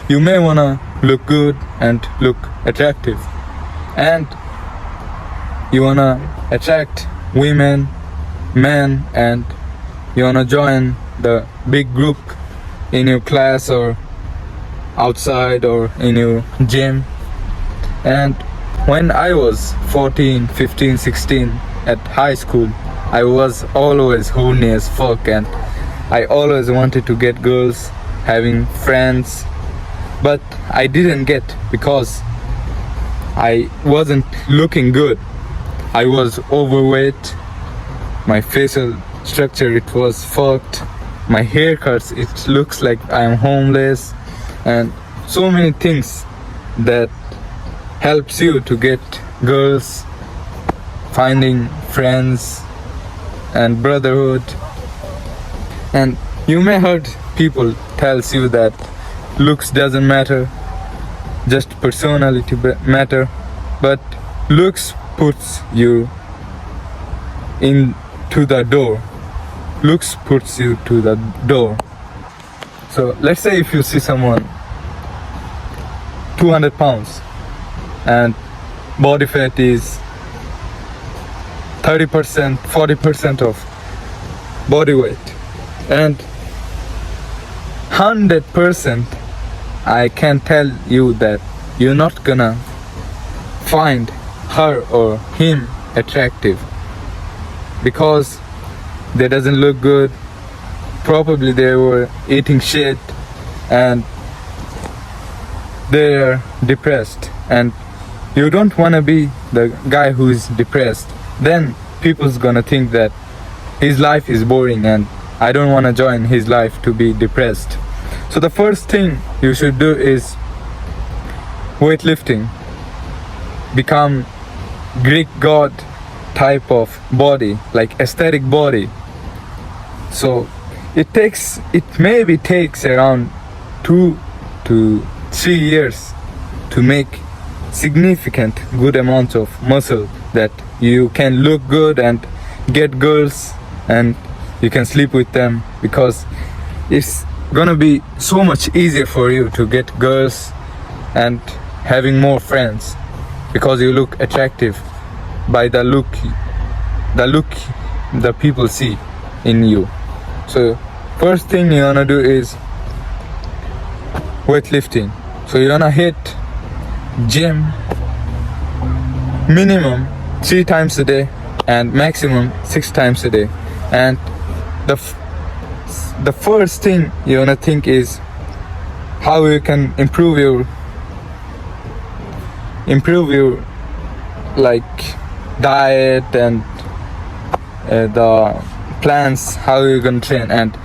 you may wanna look good and look attractive, and you wanna attract women, men, and you wanna join the big group in your class or outside or in your gym. And when I was 14, 15, 16 at high school, I was always horny as fuck, and I always wanted to get girls, having friends, but I didn't get because I wasn't looking good. I was overweight, my facial structure, it was fucked, my haircuts, it looks like I'm homeless, and so many things that helps you to get girls, finding friends and brotherhood. And you may heard people tells you that looks doesn't matter, just personality matter, but looks puts you into the door. Looks puts you to the door. So let's say if you see someone 200 pounds and body fat is 30%, 40% of body weight, and 100% I can tell you that you're not gonna find her or him attractive because they doesn't look good, probably they were eating shit, and they're depressed, and you don't want to be the guy who is depressed. Then people's gonna think that his life is boring and I don't want to join his life to be depressed. So the first thing you should do is weightlifting. Become Greek god type of body, like aesthetic body. So it maybe takes around 2 to 3 years to make significant good amounts of muscle that you can look good and get girls and you can sleep with them, because it's gonna be so much easier for you to get girls and having more friends because you look attractive by the look the people see in you. So first thing you wanna do is weightlifting. So you wanna hit gym minimum 3 times a day and maximum 6 times a day. And the first thing you wanna think is how you can improve your like diet and the plans, how you gonna train, and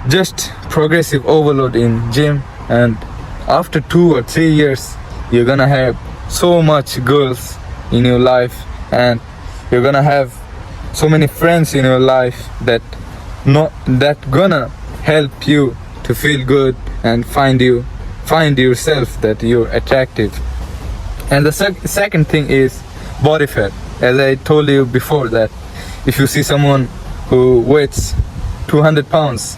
just progressive overload in gym. And after 2 or 3 years you're gonna have so much girls in your life and you're gonna have so many friends in your life that gonna help you to feel good and find yourself that you're attractive. And the second thing is body fat. As I told you before, that if you see someone who weighs 200 pounds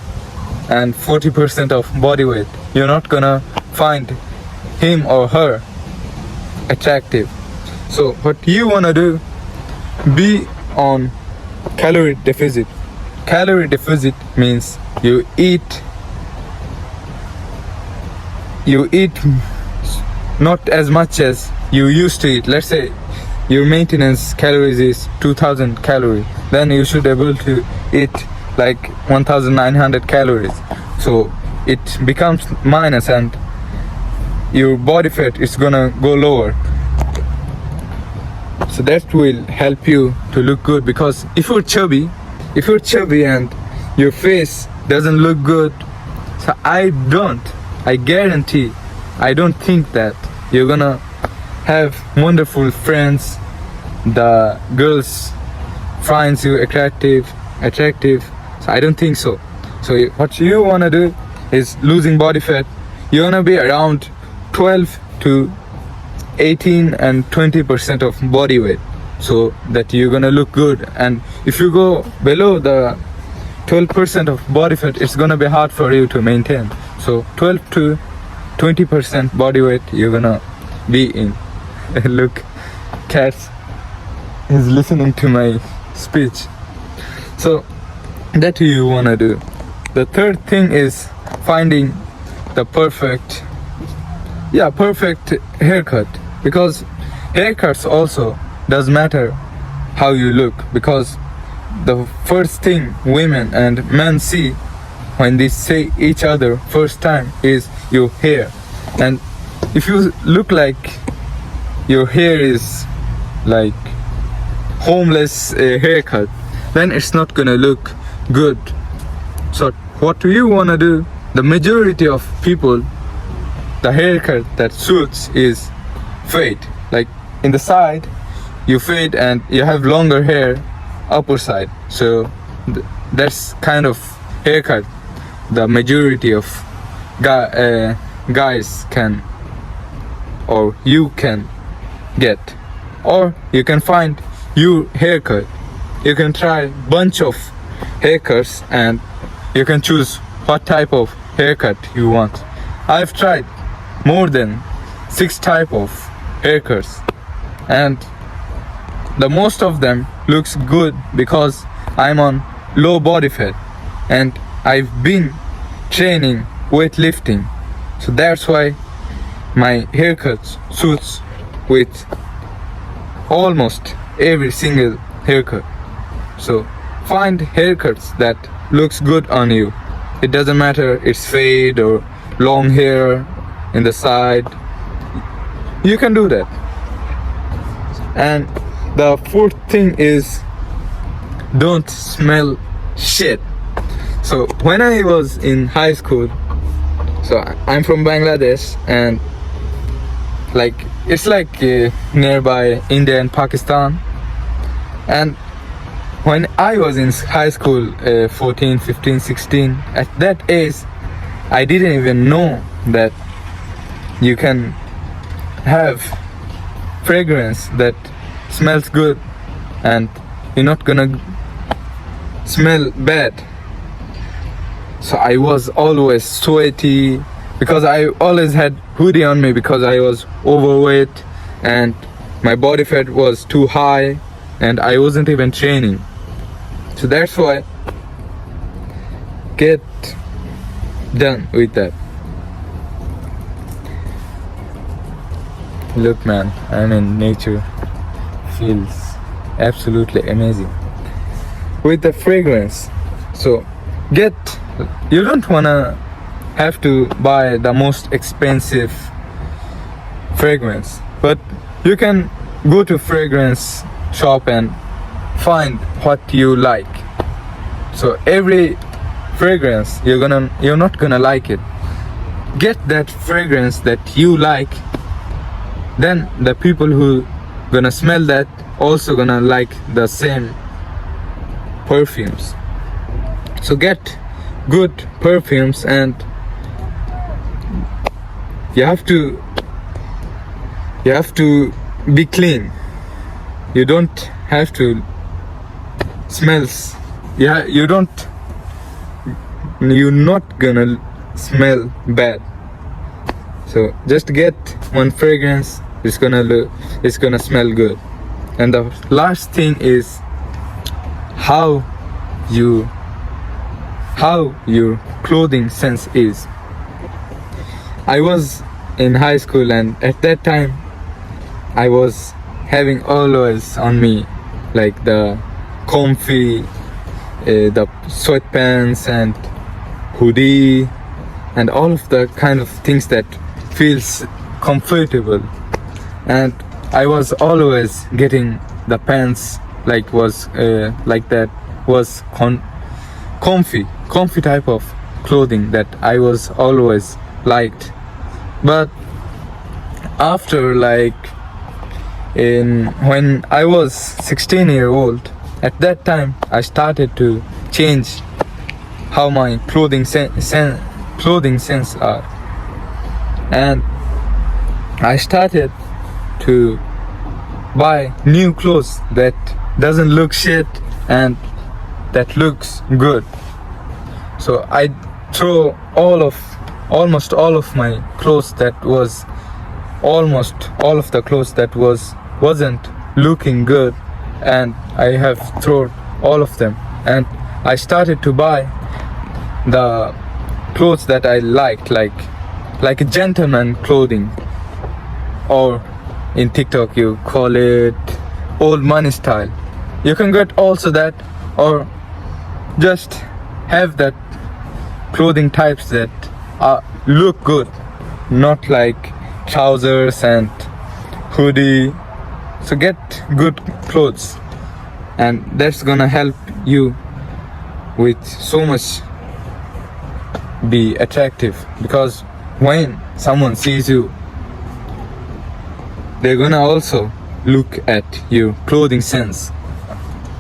and 40% of body weight, you're not gonna find him or her attractive. So what you wanna do, be on calorie deficit. Calorie deficit means you eat not as much as you used to eat. Let's say your maintenance calories is 2000 calories, then you should able to eat like 1900 calories. So it becomes minus and your body fat is gonna go lower. So that will help you to look good, because if you're chubby and your face doesn't look good, so I guarantee I don't think that you're gonna have wonderful friends, the girls finds you attractive. So I don't think so. So what you wanna do is losing body fat. You wanna be around 12 to 18 and 20% of body weight, so that you're gonna look good. And if you go below the 12% of body fat, it's gonna be hard for you to maintain. So 12 to 20% body weight you're gonna be in. Look, cats is listening to my speech. So that you wanna do. The third thing is finding the perfect haircut, because haircuts also does matter how you look, because the first thing women and men see when they see each other first time is your hair. And if you look like your hair is like homeless haircut, then it's not gonna look good. So what do you wanna do? The majority of people, the haircut that suits is fade. Like in the side you fade and you have longer hair upper side. So that's kind of haircut the majority of guys can, or you can get. Or you can find your haircut. You can try bunch of haircuts and you can choose what type of haircut you want. I've tried more than 6 type of haircuts, and the most of them looks good because I'm on low body fat and I've been training weightlifting. So that's why my haircut suits with almost every single haircut. So find haircuts that looks good on you. It doesn't matter it's fade or long hair in the side. You can do that. And the fourth thing is don't smell shit. So when I was in high school, so I'm from Bangladesh, and like it's like nearby India and Pakistan. And when I was in high school, 14, 15, 16, at that age I didn't even know that you can have fragrance that smells good and you're not gonna smell bad. So I was always sweaty because I always had hoodie on me because I was overweight and my body fat was too high and I wasn't even training. So that's why get done with that. Look man, I'm in nature. Feels absolutely amazing with the fragrance. So you don't wanna have to buy the most expensive fragrance, but you can go to fragrance shop and find what you like. So every fragrance you're not gonna like it. Get that fragrance that you like, then the people who gonna smell that also gonna like the same perfumes. So get good perfumes, and you have to be clean. You don't have to smells. Yeah, you're not gonna smell bad. So just get one fragrance. It's gonna smell good. And the last thing is how your clothing sense is. I was in high school, and at that time I was having always on me like the comfy the sweatpants and hoodie and all of the kind of things that feels comfortable. And I was always getting the pants like that was comfy type of clothing that I was always liked. But after when I was 16-year-old, at that time I started to change how my clothing sense are, and I started to buy new clothes that doesn't look shit and that looks good. So I throw all of almost all of my clothes that was almost all of the clothes that wasn't looking good, and I have thrown all of them, and I started to buy the clothes that I liked, like a gentleman clothing, or in TikTok you call it old money style. You can get also that, or just have that clothing types that look good, not like trousers and hoodie. So get good clothes, and that's gonna help you with so much be attractive, because when someone sees you, they're gonna also look at your clothing sense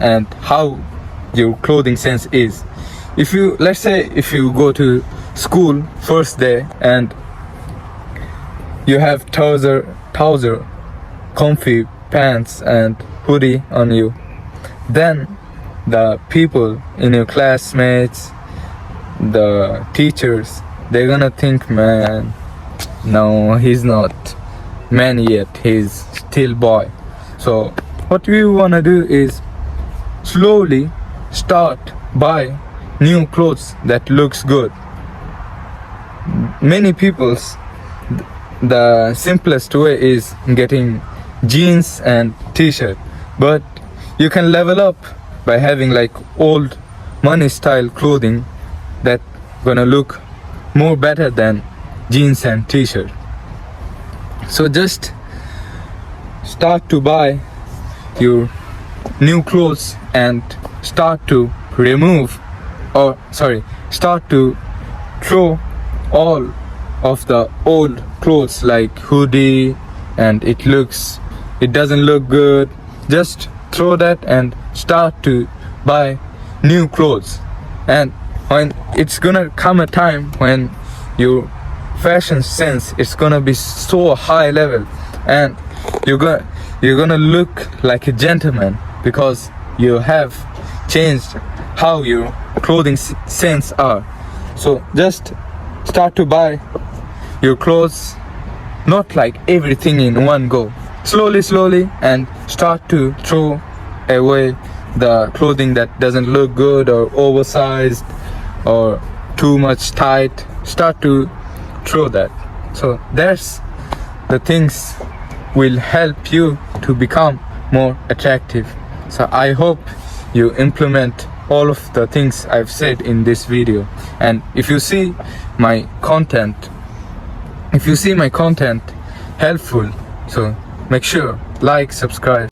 and how your clothing sense is. If you, let's say, if you go to school first day and you have trouser, comfy pants and hoodie on you, then the people in your classmates, the teachers, they're gonna think, man, no, he's not man yet, he's still boy. So what we wanna do is slowly start buy new clothes that looks good. Many people's, the simplest way is getting jeans and t-shirt, but you can level up by having like old money style clothing that gonna look more better than jeans and t-shirt. So just start to buy your new clothes and start to start to throw all of the old clothes like hoodie and it doesn't look good. Just throw that and start to buy new clothes. And when it's gonna come a time when your fashion sense is gonna be so high level, and you're gonna look like a gentleman, because you have changed how your clothing sense are. So just start to buy your clothes, not like everything in one go, slowly, and start to throw away the clothing that doesn't look good or oversized or too much tight. Start to throw that. So that's the things will help you to become more attractive. So I hope you implement all of the things I've said in this video. And if you see my content helpful, so make sure like, subscribe.